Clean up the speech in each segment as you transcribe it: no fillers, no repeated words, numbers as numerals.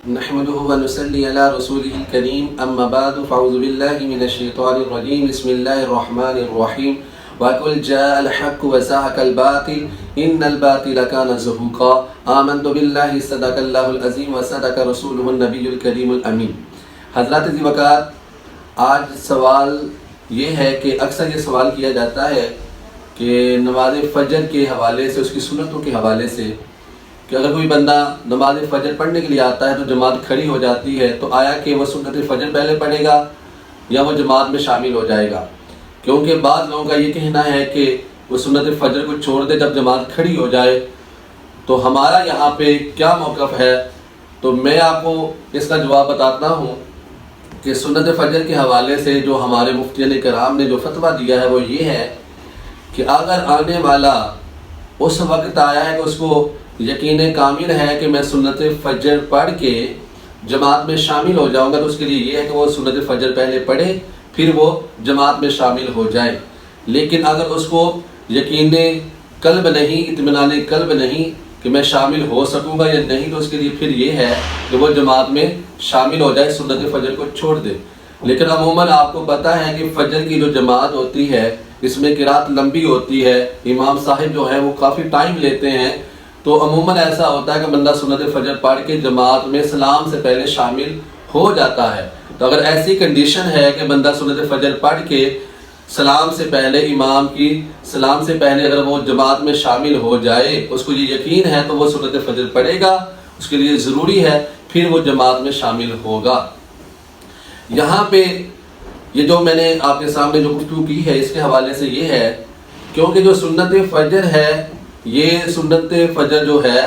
نحمده ونصلي على رسوله الكريم اما بعد فاعوذ بالله من الشيطان الرجيم بسم الله الرحمن الرحيم وقل جاء الحق وزهق الباطل ان الباطل كان زهوقا آمنت بالله صدق الله العظيم وصدق رسوله النبي الكريم الامين۔ حضرات ذی وقار، آج سوال یہ ہے کہ اکثر یہ سوال کیا جاتا ہے کہ نماز فجر کے حوالے سے، اس کی سنتوں کے حوالے سے، کہ اگر کوئی بندہ نماز فجر پڑھنے کے لیے آتا ہے تو جماعت کھڑی ہو جاتی ہے، تو آیا کہ وہ سنت فجر پہلے پڑھے گا یا وہ جماعت میں شامل ہو جائے گا؟ کیونکہ بعض لوگوں کا یہ کہنا ہے کہ وہ سنت فجر کو چھوڑ دے جب جماعت کھڑی ہو جائے۔ تو ہمارا یہاں پہ کیا موقف ہے؟ تو میں آپ کو اس کا جواب بتاتا ہوں کہ سنت فجر کے حوالے سے جو ہمارے مفتیان کرام نے جو فتویٰ دیا ہے وہ یہ ہے کہ اگر آنے والا اس وقت آیا ہے کہ اس کو یقین کامل ہے کہ میں سنت فجر پڑھ کے جماعت میں شامل ہو جاؤں گا، تو اس کے لیے یہ ہے کہ وہ سنت فجر پہلے پڑھے پھر وہ جماعت میں شامل ہو جائے۔ لیکن اگر اس کو یقین قلب نہیں، اطمینان قلب نہیں کہ میں شامل ہو سکوں گا یا نہیں، تو اس کے لیے پھر یہ ہے کہ وہ جماعت میں شامل ہو جائے، سنت فجر کو چھوڑ دے۔ لیکن عموماً آپ کو پتہ ہے کہ فجر کی جو جماعت ہوتی ہے اس میں قرات لمبی ہوتی ہے، امام صاحب جو ہے وہ کافی ٹائم لیتے ہیں، تو عموماً ایسا ہوتا ہے کہ بندہ سنت فجر پڑھ کے جماعت میں سلام سے پہلے شامل ہو جاتا ہے۔ تو اگر ایسی کنڈیشن ہے کہ بندہ سنت فجر پڑھ کے سلام سے پہلے، امام کی سلام سے پہلے اگر وہ جماعت میں شامل ہو جائے، اس کو یہ یقین ہے تو وہ سنت فجر پڑھے گا، اس کے لیے ضروری ہے پھر وہ جماعت میں شامل ہوگا۔ یہاں پہ یہ جو میں نے آپ کے سامنے جو گفتگو کی ہے اس کے حوالے سے یہ ہے، کیونکہ جو سنت فجر ہے، یہ سنت فجر جو ہے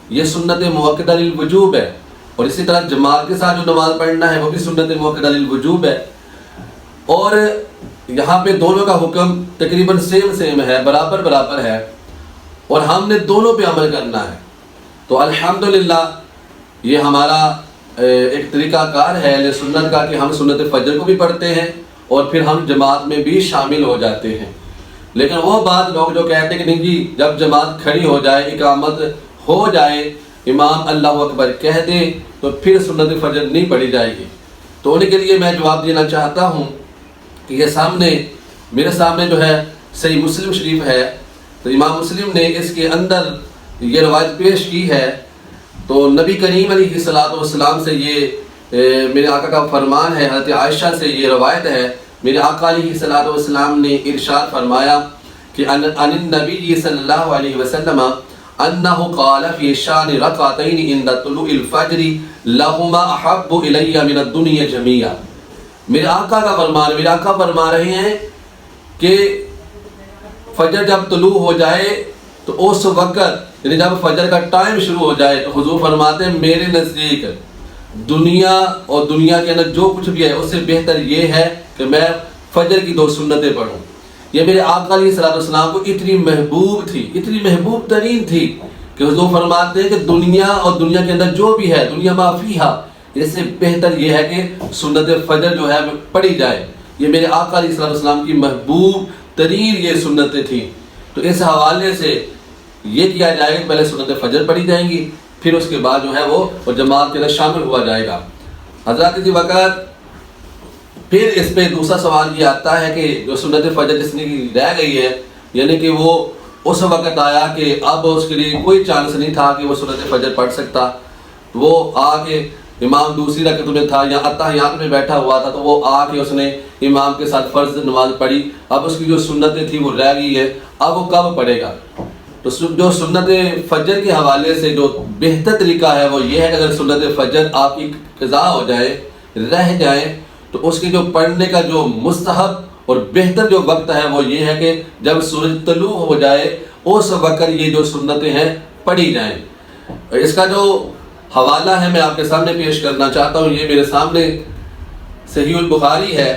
یہ سنت مؤکدہ للوجوب ہے، اور اسی طرح جماعت کے ساتھ جو نماز پڑھنا ہے وہ بھی سنت مؤکدہ للوجوب ہے، اور یہاں پہ دونوں کا حکم تقریباً سیم ہے، برابر ہے، اور ہم نے دونوں پہ عمل کرنا ہے۔ تو الحمدللہ یہ ہمارا ایک طریقہ کار ہے اہل سنت کا کہ ہم سنت فجر کو بھی پڑھتے ہیں اور پھر ہم جماعت میں بھی شامل ہو جاتے ہیں۔ لیکن وہ بعض لوگ جو کہتے ہیں کہ نہیں جی، جب جماعت کھڑی ہو جائے، اقامت ہو جائے، امام اللہ اکبر کہہ دے تو پھر سنت فجر نہیں پڑھی جائے گی۔ تو ان کے لیے میں جواب دینا چاہتا ہوں کہ یہ میرے سامنے جو ہے صحیح مسلم شریف ہے، تو امام مسلم نے اس کے اندر یہ روایت پیش کی ہے۔ تو نبی کریم علیہ السلام سے یہ میرے آقا کا فرمان ہے، حضرت عائشہ سے یہ روایت ہے، میرے آقا علیہ السلام نے ارشاد فرمایا کہ عن النبی صلی اللہ علیہ وسلم انہ قال فی شان رکعتین عند طلوع الفجر لہما احب الی من الدنیا جمیعا۔ میرے آقا کا فرمان، میرے آقا فرما رہے ہیں کہ فجر جب طلوع ہو جائے تو اس وقت، یعنی جب فجر کا ٹائم شروع ہو جائے، تو حضور فرماتے ہیں میرے نزدیک دنیا اور دنیا کے اندر جو کچھ بھی ہے اس سے بہتر یہ ہے کہ میں فجر کی 2 سنتیں پڑھوں۔ یہ میرے آقا علیہ السلام کو اتنی محبوب تھی، اتنی محبوب ترین تھی کہ حضور فرماتے ہیں کہ دنیا اور دنیا کے اندر جو بھی ہے، دنیا ما فیہا، اس سے بہتر یہ ہے کہ سنت فجر جو ہے پڑھی جائے۔ یہ میرے آقا علیہ السلام کی محبوب ترین یہ سنتیں تھیں۔ تو اس حوالے سے یہ کیا جائے گا، پہلے سنت فجر پڑھی جائیں گی، پھر اس کے بعد جو ہے وہ جماعت کے اندر شامل ہوا جائے گا۔ حضرات ذی وقار، پھر اس پہ دوسرا سوال یہ آتا ہے کہ جو سنت فجر جس نے رہ گئی ہے، یعنی کہ وہ اس وقت آیا کہ اب اس کے لیے کوئی چانس نہیں تھا کہ وہ سنت فجر پڑھ سکتا، وہ آ کے امام دوسری رکعت میں تھا یا اتحیات میں بیٹھا ہوا تھا، تو وہ آ کے اس نے امام کے ساتھ فرض نماز پڑھی، اب اس کی جو سنتیں تھی وہ رہ گئی ہے، اب وہ کب پڑھے گا؟ تو جو سنت فجر کے حوالے سے جو بہتر طریقہ ہے وہ یہ ہے کہ اگر سنت فجر آپ کی قضا ہو جائے، رہ جائے، تو اس کے جو پڑھنے کا جو مستحب اور بہتر جو وقت ہے وہ یہ ہے کہ جب سورج طلوع ہو جائے اس وقت یہ جو سنتیں ہیں پڑھی جائیں۔ اس کا جو حوالہ ہے میں آپ کے سامنے پیش کرنا چاہتا ہوں، یہ میرے سامنے صحیح البخاری ہے،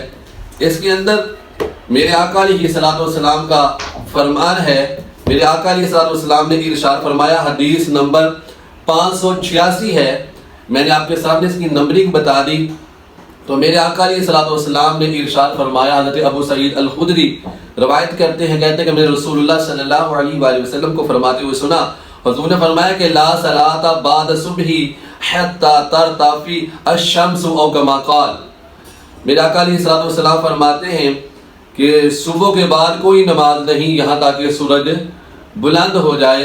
اس کے اندر میرے آقا علیہ السلام کا فرمان ہے۔ میرے آقا علیہ السلام نے ارشاد فرمایا، حدیث نمبر 586 ہے، میں نے آپ کے سامنے اس کی نمبرنگ بتا دی۔ تو میرے آقا علیہ السلام نے ارشاد فرمایا، حضرت ابو سعید الخدری روایت کرتے ہیں، کہتے ہیں کہ میں نے رسول اللہ صلی اللہ علیہ وآلہ وسلم کو فرماتے ہوئے سنا، حضور نے فرمایا کہ لا صلاۃ بعد صبح حتی ترتفع الشمس او کما قال۔ میرے آقا علیہ الصلوۃ والسلام فرماتے ہیں کہ صبح کے بعد کوئی نماز نہیں یہاں تک کہ سورج بلند ہو جائے،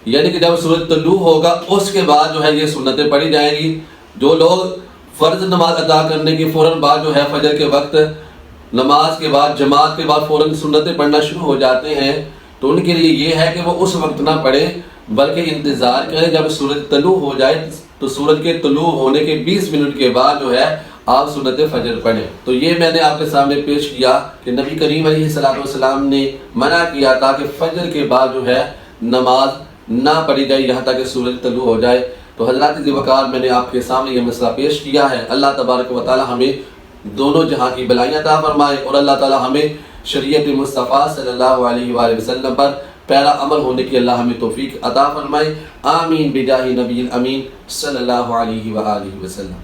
یعنی کہ جب سورج طلوع ہوگا اس کے بعد جو ہے یہ سنتیں پڑھی جائیں گی۔ جو لوگ فرض نماز ادا کرنے کے فوراً بعد جو ہے فجر کے وقت نماز کے بعد جماعت کے بعد فوراً سنتیں پڑھنا شروع ہو جاتے ہیں تو ان کے لیے یہ ہے کہ وہ اس وقت نہ پڑھیں بلکہ انتظار کریں جب سورج طلوع ہو جائے تو سورج کے طلوع ہونے کے 20 منٹ کے بعد جو ہے آپ سنت فجر پڑھیں۔ تو یہ میں نے آپ کے سامنے پیش کیا کہ نبی کریم علیہ الصلوۃ والسلام نے منع کیا تھا کہ فجر کے بعد جو ہے نماز نہ پڑھی جائے یہاں تک کہ سورج طلوع ہو جائے۔ تو حضرات ذی وقار میں نے آپ کے سامنے یہ مسئلہ پیش کیا ہے۔ اللہ تبارک و تعالی ہمیں دونوں جہاں کی بلائیاں عطا فرمائے اور اللہ تعالی ہمیں شریعت مصطفیٰ صلی اللہ علیہ وآلہ وسلم پر پیرا عمل ہونے کی اللہ ہمیں توفیق عطا فرمائے۔ آمین بجاہ نبی الامین صلی اللہ علیہ وآلہ وسلم۔